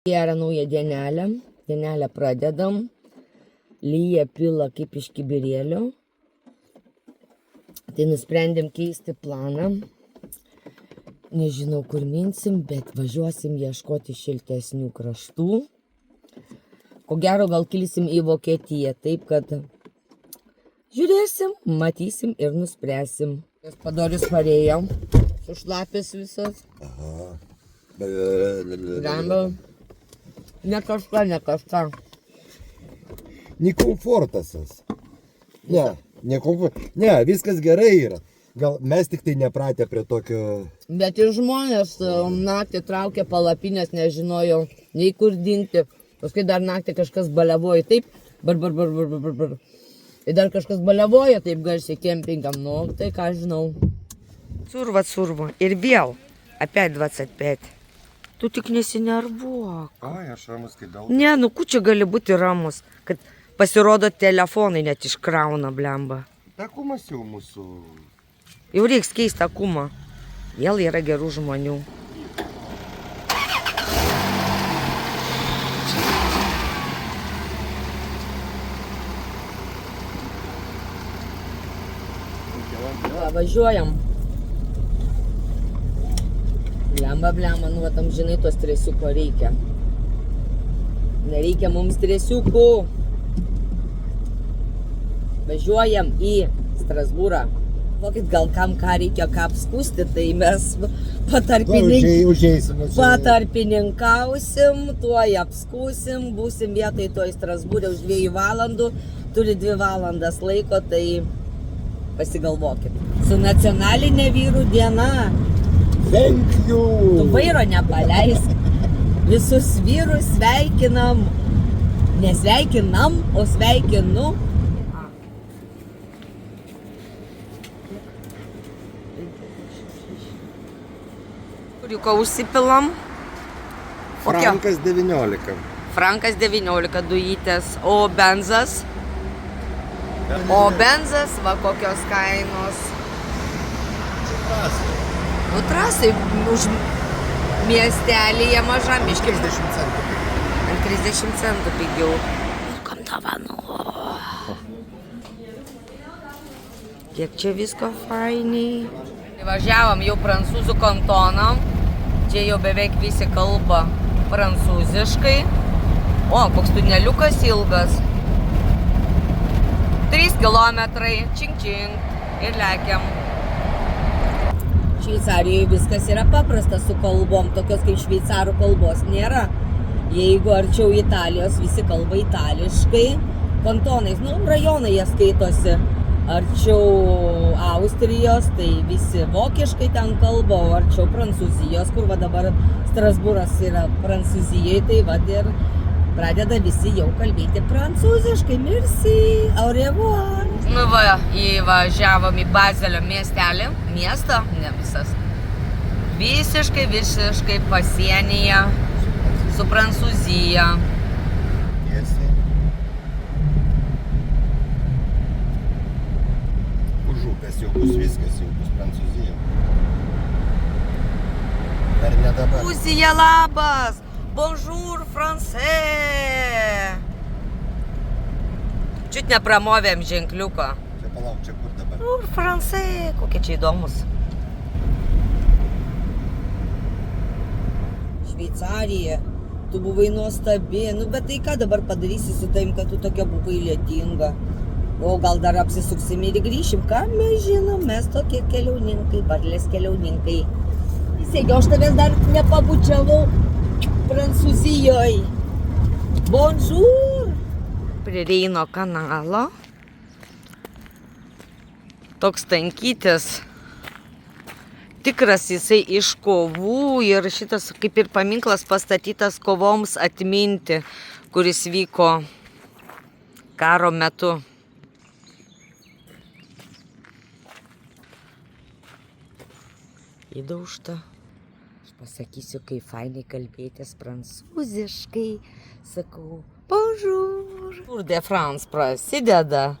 Gera nauja dienelė. Dienelę pradedam. Lyja pila kaip iš kibirėlio. Tai nusprendėm keisti planą. Nežinau, kur minsim, bet važiuosim ieškoti šiltesnių kraštų. Ko gero, gal kilsim į Vokietiją, taip kad žiūrėsim, matysim ir nuspręsim. Padorius parėjo, sušlapės visas. Aha. Gamba. Ne kažką. Nekomfortasas. Ne, viskas gerai yra. Gal mes tik tai nepratę prie tokio... Bet ir žmonės naktį traukė palapinės, nežinojo nei kur dingti. Paskui dar naktį kažkas baliavojo taip, bar. Ir dar kažkas baliavojo taip garsiai kempingam, nu, tai ką žinau. Surva. Ir vėl, опять 25. Tu tik nesinervuok. Ai, aš ramus kai daug. Ne, nu, ku čia gali būti ramus, kad pasirodo telefonai net iškrauna, blemba. Takumas jau mūsų... Jau reiks keisti akumą. Vėl yra gerų žmonių. Va, važiuojam. Blemba, nu, tam žinai, to stresiuko reikia. Nereikia mums stresiukų. Važiuojam į Strasbūrą. Kokit gal kam ką reikia ką apskūsti, tai mes patarpininkausim, tuoj apskūsim, būsim vietoj toj Strasbūrė už 2 valandų, turi 2 valandas laiko, tai pasigalvokit. Su nacionalinė vyrų diena. Thank you! Tu vairo nepaleisk. Visus vyrus sveikinam. Nesveikinam, o sveikinu. Kuriuką užsipilam. Frankas 19. Frankas 19 dujytės, o benzas? O benzas, va kokios kainos. Nu, trasai už miestelyje mažam iškim. 30 centų. Ant 30 centų pigiau. Kam dovanų? Kiek čia visko fainiai. Važiavom jau prancūzų kantoną. Čia jau beveik visi kalba prancūziškai. O, koks tuneliukas ilgas. 3 kilometrai, čink ir lekiam. Šveicarijoje viskas yra paprasta su kalbom, tokios kaip šveicarų kalbos nėra. Jeigu arčiau Italijos, visi kalba itališkai, kantonais, nu, rajonai jie skaitosi. Arčiau Austrijos, tai visi vokiškai ten kalba, o arčiau Prancūzijos, kur va dabar Strasbūras yra Prancūzijai, tai va ir pradeda visi jau kalbėti prancūziškai. Merci, au revoir. Nu va, įvažiavom į Bazelio miestelį, miestą, ne visas. Visiškai pasienyje su Prancūzija. Už upės jau bus viskas, jau bus Prancūzija. Dar ne dabar. Prancūzija, labas! Bonjour, français! Čiut nepramovėm ženkliuko. Čia palauk, čia kur dabar? Bonjour, français! Kokie čia įdomus. Šveicarija, tu buvai nuostabi. Nu, bet tai ką dabar padarysi su tavim, kad tu tokia buvai lietinga? O gal dar apsisuksim ir grįšim, ką mes žinom, mes tokie keliauninkai, varlės keliauninkai. Įsėgiau, aš tavęs dar nepabučiavau. Prancūzijoje. Bonjour! Prie Reino kanalo. Toks tankytis. Tikras jisai iš kovų ir šitas kaip ir paminklas pastatytas kovoms atminti, kuris vyko karo metu. Įdaužta. Pasakysiu, kai fainai kalbėtis prancūziškai. Sakau, bonjour. Tour de France prasideda.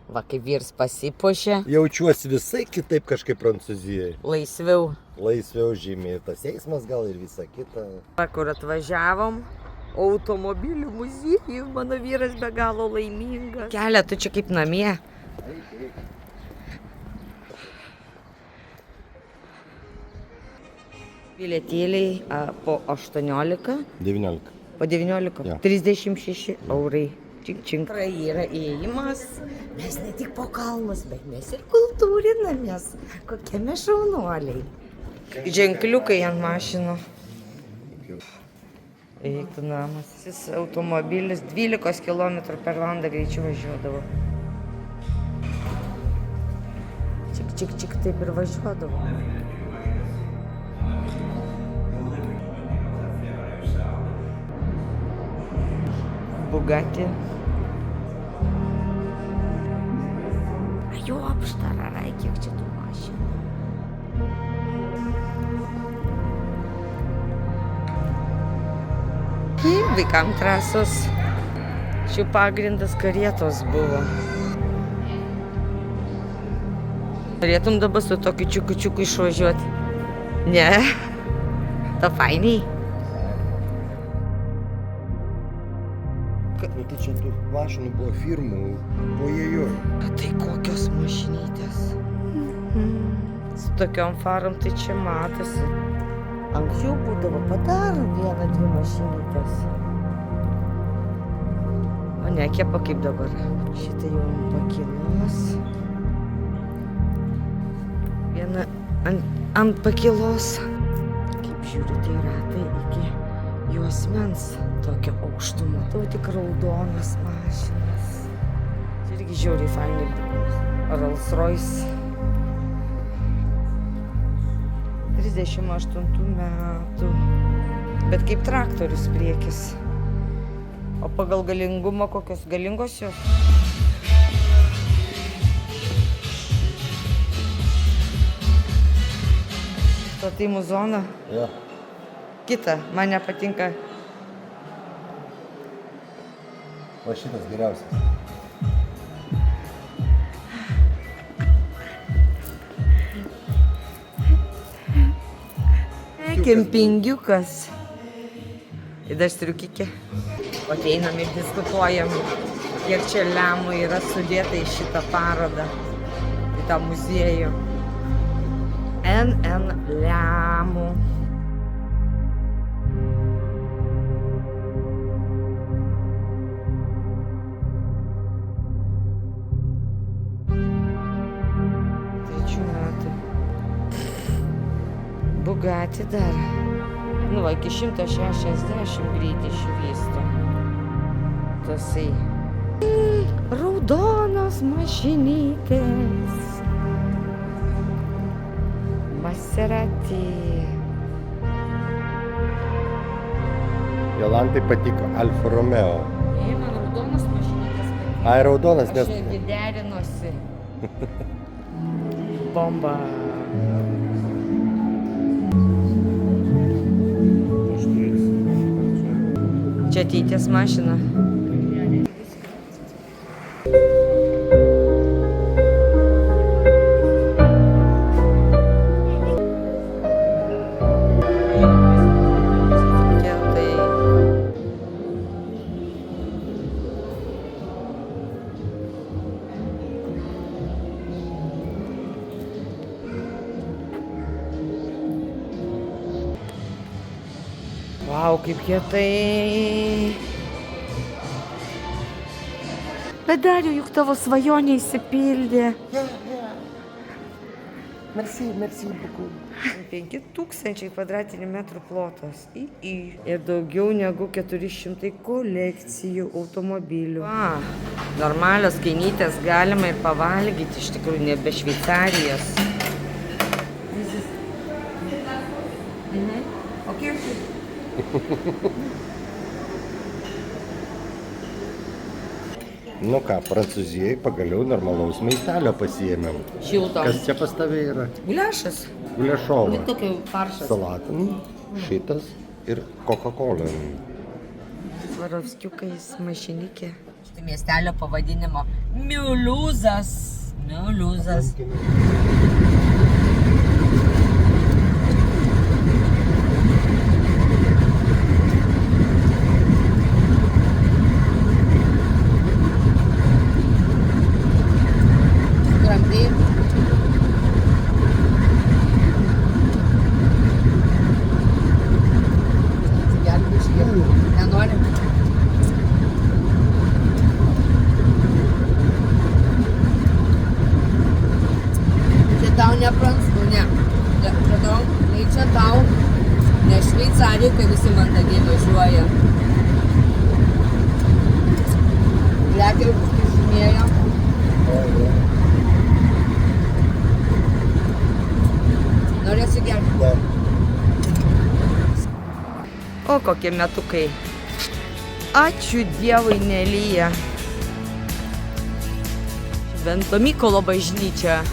Va, kaip vyrs pasipuošia. Jaučiuosi visai kitaip kažkaip Prancūzijoje. Laisviau. laisviau žymiai tas eismas gal ir visa kita. Kur atvažiavom, automobilių muziejų, mano vyras be galo laimingas. Kelia, tu čia kaip namie. Bilietėliai po 18. 19. Po 19. Jo. 36 eurai. Čink, čink. Yra įėjimas. Mes ne tik po kalnus, bet mes ir kultūrinamės. Kokie mes šaunuoliai. Ženkliukai ant mašinų. Eiktų namas. Šis automobilis 12 km per valandą greičiu važiuodavo. Čik, čik, čik, taip ir važiuodavo. Bugatti. Jo, apštararai, kiek čia tų mašinų. Vaikam trasos. Šių pagrindas karietos buvo. Norėtum dabar su tokiu čiuku išvažiuoti? Ne? Ta fainiai. Nu tai čia tų mašinų buvo firmų, ojejoj. Tai kokios mašinytės? Su tokiom farom tai čia matosi. Anksčiau būdavo padaro 1-2 mašinytės. O ne, kepa kaip dabar. Šitą jau ant pakilos. Viena ant pakilos. Kaip žiūri, tai ratai iki juosmens tokio aukštumo. Tau tik raudonas mašinas. Čia irgi žiauriai fainai. Rolls Royce. 38 metų. Bet kaip traktorius priekis. O pagal galingumą kokios galingos jos? Statimų zona. Ja. Kita, man nepatinka. O šitas geriausias. Kempingiukas. Ir dar striukikė. Ateinam ir diskutuojam, kiek čia lemų yra sudėta į šitą parodą, į tą muziejų. NN lemų. Bugatti dar. Nu, va, iki 160 greitį išvysto. Tasai. Raudonos mašinytės. Maserati. Jolantai patiko Alfa Romeo. Man raudonos mašinytės patiko. Ai, raudonas, Aš irgi derinosi. Bomba. Čia ateities mašina. Vau, kaip kietai. Bet Dariau, juk tavo svajonė įsipildė. Merci beaucoup. 5000 kvadratinių metrų plotas. Ir daugiau negu 400 kolekcijų automobilių. Normalios kainytės galima ir pavalgyti, iš tikrųjų, nebe Šveicarijos. Nu ką, Prancūzijai pagaliau normalaus maistelio pasiėmėm. Šilto. Kas čia pas tave yra? Guliašas. Guliašova. Tokio faršas. Salatin, šitas ir Coca-Cola. Svarovskiukais mašinikė. Štai miestelio pavadinimo Miuliuzas. Miuliuzas. Nenori? Čia tau neprancūzų, ne. Čia tau ne Šveicarijai, kai visi mandagiai važiuoja. Lekiai užkišinėjo. Norėsi gerti? Ne. O kokie metukai. Ačiū Dievui nelyja. Švento Mykolo bažnyčia.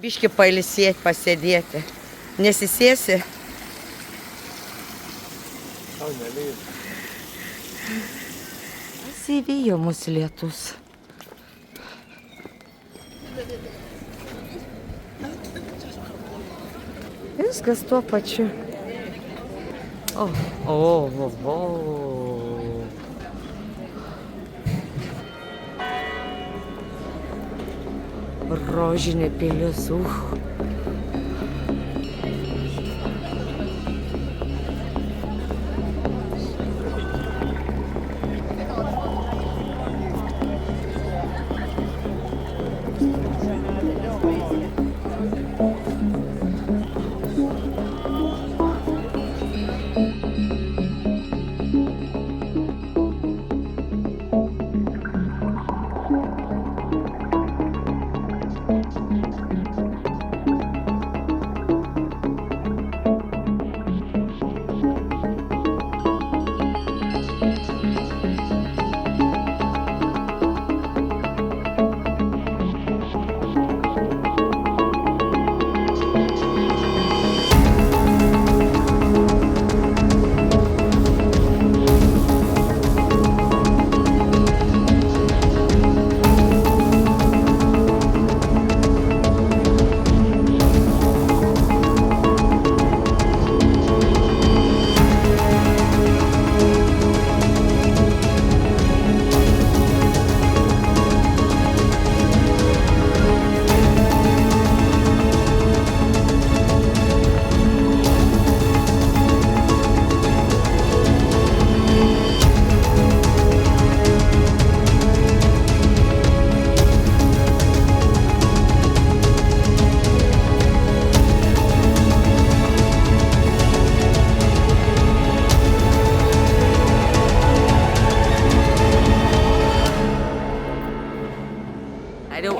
Biški pailsėti, pasėdėti. Nesisėsi? Tau nelyja. Pasivijo mus lietus. Viskas tuo pačiu. Rožinė pilis,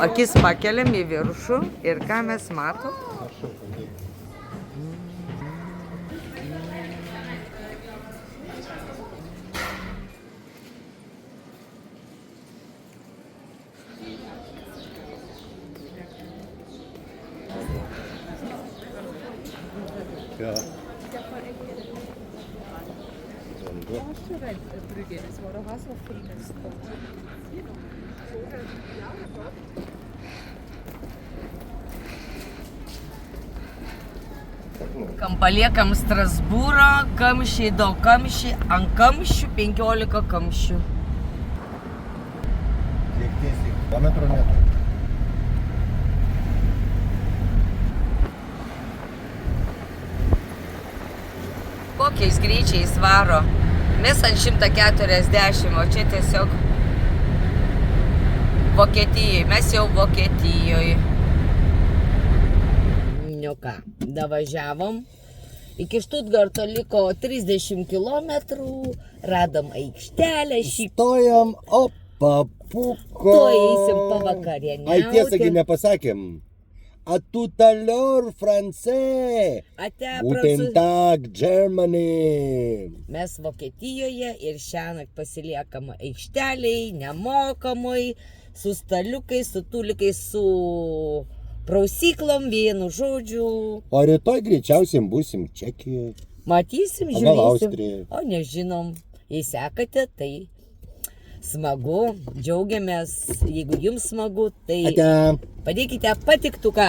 Akis pakeliam į viršų ir ką mes matom? Ja. Paliekam Strasbūrą, kamščiai, daug kamščiai, ant kamščių 15 kamščių. Kiek tiesiai? Kilometro metų. Kokiais greičiais varo? Mes ant 140, o čia tiesiog Vokietijoje, mes jau Vokietijoje. Nu ką, davažiavom. Iki Štutgarto liko 30 km, radom aikštelę, Stojam, opa, puko. Tuoj eisim pavakarieniauti. Ai, tiesągi nepasakėm. A tout à l'heure, français. Ate, Guten Tag, Germany. Mes Vokietijoje ir šiąnakt pasiliekam aikšteliai, nemokamai, su staliukais, su tulikais, su prausyklom, vienu žodžiu. O rytoj greičiausiai būsim Čekijoje. Matysim, O gal žiūrėsim. Austrijoje? O nežinom. Jei sekate, tai smagu, džiaugiamės. Jeigu jums smagu, tai Ate. padėkite patiktuką.